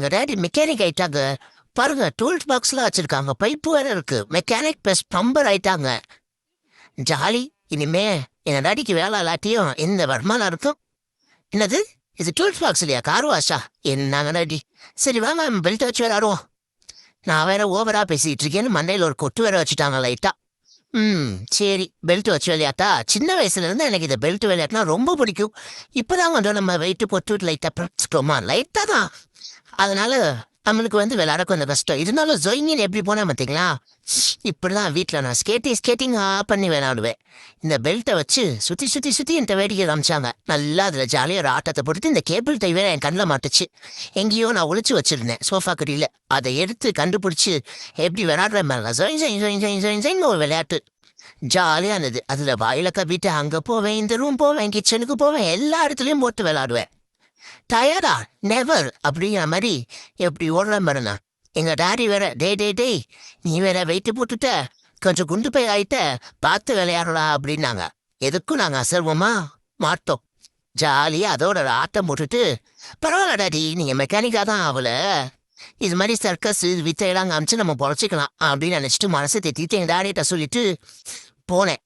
எங்க daddy mechanic ஆயிட்டாங்க. பாருங்க டூல்ஸ் பாக்ஸ்லாம் வச்சிருக்காங்க, பைப்பு வேற இருக்கு. மெக்கானிக் பிளஸ் பம்பர் ஆயிட்டாங்க. ஜாலி. இனிமே எங்க டாடிக்கு வேலை இல்லாட்டியும் இந்த வருமானம் இருக்கும். என்னது இது டூல்ஸ் பாக்ஸ் இல்லையா, கார் வாஷா? என்னங்க டாடி. சரி வாங்க பெல்ட் வச்சு விளையாடுவோம். நான் வேற ஓவரா பேசிட்டு இருக்கேன்னு மண்டையில் ஒரு கொட்டு வேற வச்சுட்டாங்க லைட்டா. சரி பெல்ட் வச்சு விளையாட்டா. சின்ன வயசுல இருந்து எனக்கு இந்த பெல்ட் விளையாட்டுனா ரொம்ப பிடிக்கும். இப்பதான் வந்து நம்ம வெயிட்டு போட்டு லைட்டா பிடிச்சிட்டோமா, லைட்டா தான். அதனால நம்மளுக்கு வந்து விளையாட கொஞ்சம் கஷ்டம். இருந்தாலும் ஜொயின்னு எப்படி போனேன் பார்த்தீங்களா? இப்படிலாம் வீட்டில் நான் ஸ்கேட்டிங் பண்ணி விளையாடுவேன். இந்த பெல்ட்டை வச்சு சுற்றி சுற்றி சுற்றி என்கிட்ட வேடிக்கை காமிச்சாங்க. நல்லா அதில் ஜாலியாக ஒரு ஆட்டத்தை போட்டுட்டு இந்த கேபிள் டை வேற என் கண்ணில் மாட்டுச்சு. எங்கேயோ நான் ஒளிச்சு வச்சிருந்தேன் சோஃபா கடியில். அதை எடுத்து கண்டுபிடிச்சி எப்படி விளையாடுறேன் பாருங்க. ஜொயின் ஒரு விளையாட்டு ஜாலியாக இருந்தது. அதில் வாயில கப்பிட்டு அங்கே போவேன், இந்த ரூம் போவேன், கிச்சனுக்கு போவேன், எல்லா இடத்துலையும் போட்டு விளையாடுவேன். டயர்டா நெவர் அப்படிங்கிற மாதிரி எப்படி ஓடுற மாதிரிண்ணா. எங்க டாடி வேற டேய் நீ வேற வெயிட்டு போட்டுட்ட, கொஞ்சம் குண்டு பை ஆயிட்ட, பார்த்து விளையாடலாம் அப்படின்னாங்க. எதுக்கும் நாங்கள் அசர்வோமா மாட்டோம். ஜாலியா அதோட ஆட்டம் போட்டுட்டு, பரவாயில்ல டாடி நீங்க மெக்கானிக்கா தான் ஆகல, இது மாதிரி சர்க்கஸ் வித்தையெல்லாம் காமிச்சு நம்ம பொழைச்சிக்கலாம் அப்படின்னு நினைச்சிட்டு மனசை தேத்திட்டு எங்க டாடிகிட்ட சொல்லிட்டு போனேன்.